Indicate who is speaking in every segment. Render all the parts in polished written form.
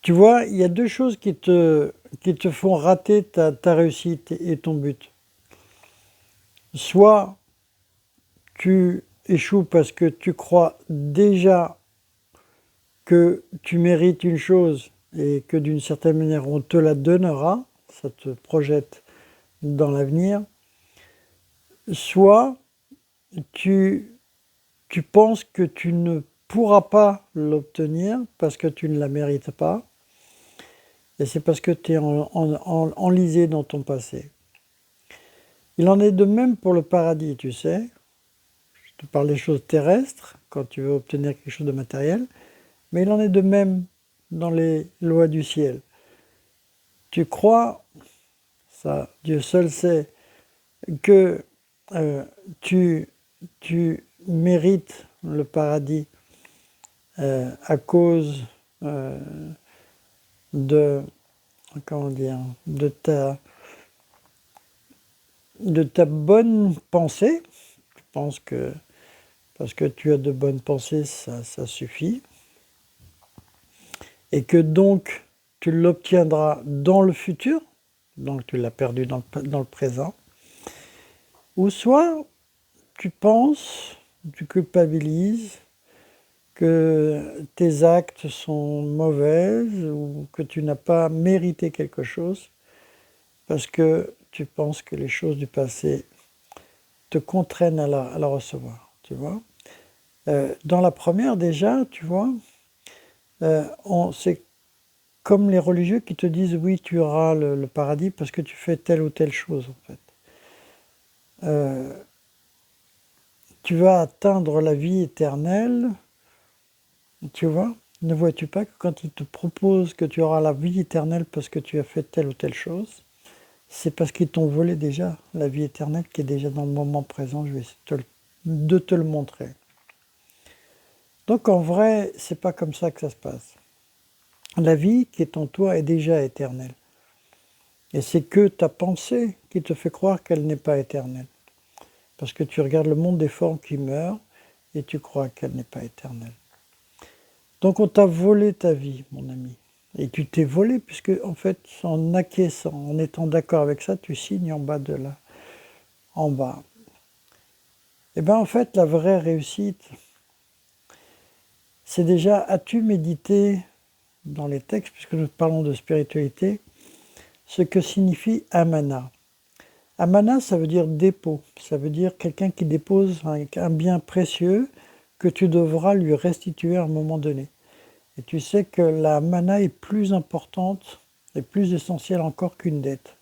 Speaker 1: Tu vois, il y a 2 choses qui te font rater ta réussite et ton but. Soit tu échoues parce que tu crois déjà que tu mérites une chose et que d'une certaine manière on te la donnera, ça te projette dans l'avenir. Soit tu tu penses que tu ne pourras pas l'obtenir parce que tu ne la mérites pas et c'est parce que tu es enlisé dans ton passé. Il en est de même pour le paradis, tu sais. Je te parle des choses terrestres, quand tu veux obtenir quelque chose de matériel, mais il en est de même dans les lois du ciel. Tu crois, ça Dieu seul sait, que euh, tu, tu mérites le paradis à cause euh, de, comment dire, de ta bonne pensée. Je pense que parce que tu as de bonnes pensées, ça suffit. Et que donc tu l'obtiendras dans le futur, donc tu l'as perdu dans le présent. Ou soit tu penses, tu culpabilises, que tes actes sont mauvais ou que tu n'as pas mérité quelque chose parce que tu penses que les choses du passé te contraignent à la recevoir, tu vois. Dans la première déjà, tu vois, c'est comme les religieux qui te disent oui, tu auras le paradis parce que tu fais telle ou telle chose en fait. Euh, Tu vas atteindre la vie éternelle, tu vois. Ne vois-tu pas que quand ils te proposent que tu auras la vie éternelle parce que tu as fait telle ou telle chose, c'est parce qu'ils t'ont volé déjà la vie éternelle qui est déjà dans le moment présent. Je vais essayer de te le montrer. Donc en vrai, c'est pas comme ça que ça se passe. La vie qui est en toi est déjà éternelle. Et c'est que ta pensée qui te fait croire qu'elle n'est pas éternelle. Parce que tu regardes le monde des formes qui meurent et tu crois qu'elle n'est pas éternelle. Donc on t'a volé ta vie, mon ami. Et tu t'es volé, puisque en fait, en acquiesçant, en étant d'accord avec ça, tu signes en bas de là, en bas. Et bien en fait, la vraie réussite, c'est déjà, as-tu médité dans les textes, puisque nous parlons de spiritualité, ce que signifie amana. Amana, ça veut dire dépôt, ça veut dire quelqu'un qui dépose un bien précieux que tu devras lui restituer à un moment donné. Et tu sais que la mana est plus importante et plus essentielle encore qu'une dette.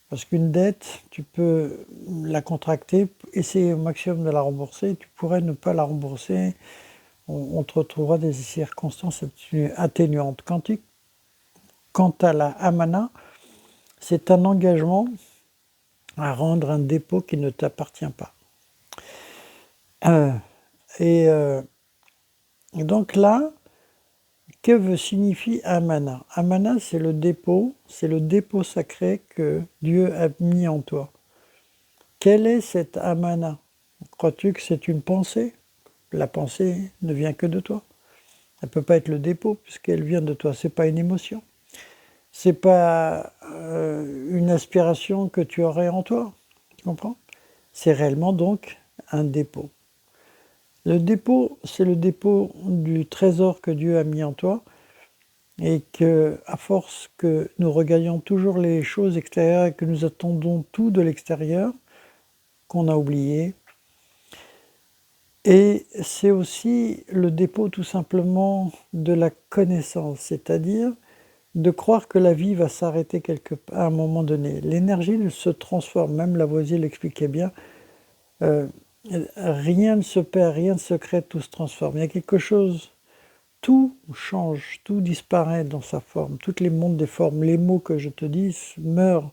Speaker 1: Parce qu'une dette, tu peux la contracter, essayer au maximum de la rembourser, tu pourrais ne pas la rembourser, on te retrouvera des circonstances atténuantes. Quant à la amana, c'est un engagement à rendre un dépôt qui ne t'appartient pas. Euh, et, euh, et donc là, que signifie amana? Amana, c'est le dépôt sacré que Dieu a mis en toi. Quelle est cette amana? Crois-tu que c'est une pensée? La pensée ne vient que de toi. Elle ne peut pas être le dépôt puisqu'elle vient de toi. C'est pas une émotion. C'est pas une aspiration que tu aurais en toi. Tu comprends? C'est réellement donc un dépôt. Le dépôt, c'est le dépôt du trésor que Dieu a mis en toi. Et que, à force que nous regardions toujours les choses extérieures et que nous attendons tout de l'extérieur, qu'on a oublié. Et c'est aussi le dépôt tout simplement de la connaissance, c'est-à-dire de croire que la vie va s'arrêter à un moment donné. L'énergie se transforme, même Lavoisier l'expliquait bien, euh, rien ne se perd, rien ne se crée, tout se transforme. Il y a quelque chose. Tout change, tout disparaît dans sa forme. Tous les mondes des formes, les mots que je te dis meurent.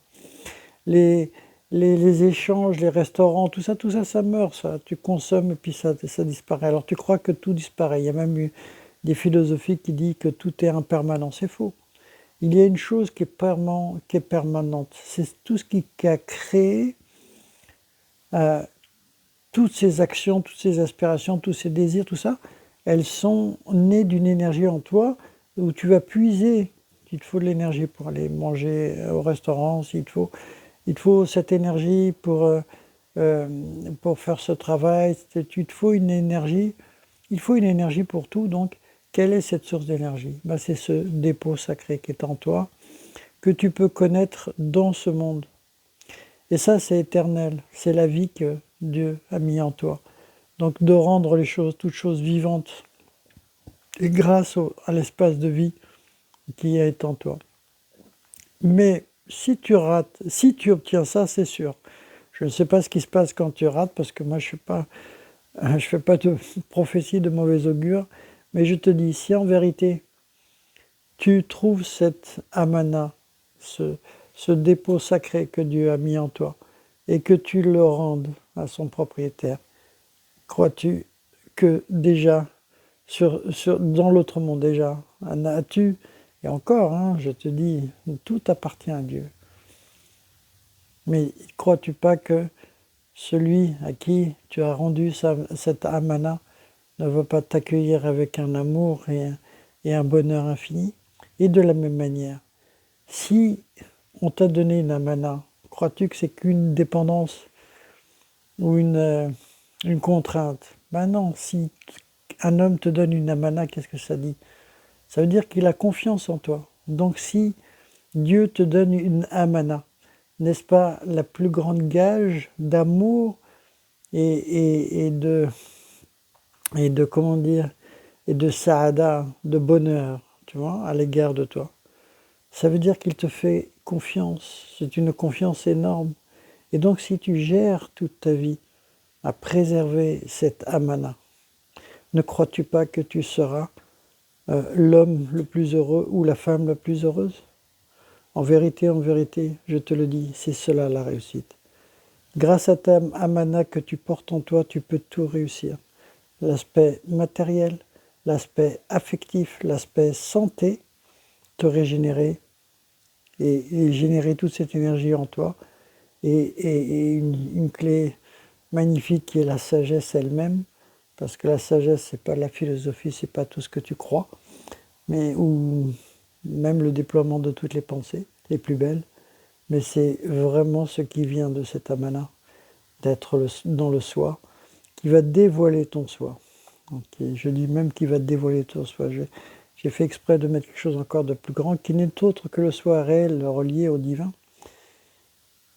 Speaker 1: Les, les échanges, les restaurants, tout ça, ça meurt. Ça. Tu consommes et puis ça disparaît. Alors tu crois que tout disparaît. Il y a même eu des philosophies qui disent que tout est impermanent. C'est faux. Il y a une chose qui est permanente. C'est tout ce qui a créé euh, toutes ces actions, toutes ces aspirations, tous ces désirs, tout ça. Elles sont nées d'une énergie en toi où tu vas puiser. Il te faut de l'énergie pour aller manger au restaurant, il te faut cette énergie pour faire ce travail, il te faut une énergie, il faut une énergie pour tout. Donc, quelle est cette source d'énergie? Ben, c'est ce dépôt sacré qui est en toi, que tu peux connaître dans ce monde. Et ça, c'est éternel, c'est la vie que Dieu a mis en toi. Donc, de rendre les choses, toutes choses vivantes, et grâce à l'espace de vie qui est en toi. Mais si tu rates, si tu obtiens ça, c'est sûr. Je ne sais pas ce qui se passe quand tu rates, parce que moi je fais pas de prophétie de mauvais augure, mais je te dis, si en vérité tu trouves cette amana, ce dépôt sacré que Dieu a mis en toi, et que tu le rendes à son propriétaire, crois-tu que déjà, dans l'autre monde déjà, as-tu, et encore, hein, je te dis, tout appartient à Dieu. Mais crois-tu pas que celui à qui tu as rendu cette amana ne va pas t'accueillir avec un amour et un bonheur infini? Et de la même manière, si on t'a donné une amana, crois-tu que c'est qu'une dépendance ou une contrainte? Ben non, si un homme te donne une amana, qu'est-ce que ça dit? Ça veut dire qu'il a confiance en toi. Donc si Dieu te donne une amana, n'est-ce pas la plus grande gage d'amour et de comment dire, et de saada, de bonheur, tu vois, à l'égard de toi. Ça veut dire qu'il te fait confiance, c'est une confiance énorme. Et donc si tu gères toute ta vie à préserver cette amana, ne crois-tu pas que tu seras l'homme le plus heureux ou la femme la plus heureuse? En vérité, je te le dis, c'est cela la réussite. Grâce à ta amana que tu portes en toi, tu peux tout réussir. L'aspect matériel, l'aspect affectif, l'aspect santé, te régénérer et générer toute cette énergie en toi. Et une clé magnifique qui est la sagesse elle-même, parce que la sagesse, c'est pas la philosophie, c'est pas tout ce que tu crois, mais ou même le déploiement de toutes les pensées, les plus belles, mais c'est vraiment ce qui vient de cet amana, d'être dans le soi, qui va dévoiler ton soi. Okay. Je dis même qui va dévoiler ton soi. J'ai fait exprès de mettre quelque chose encore de plus grand, qui n'est autre que le soi réel relié au divin.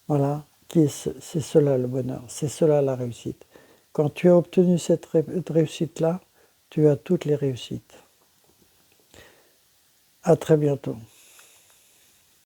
Speaker 1: Voilà, c'est cela le bonheur, c'est cela la réussite. Quand tu as obtenu cette réussite-là, tu as toutes les réussites. À très bientôt.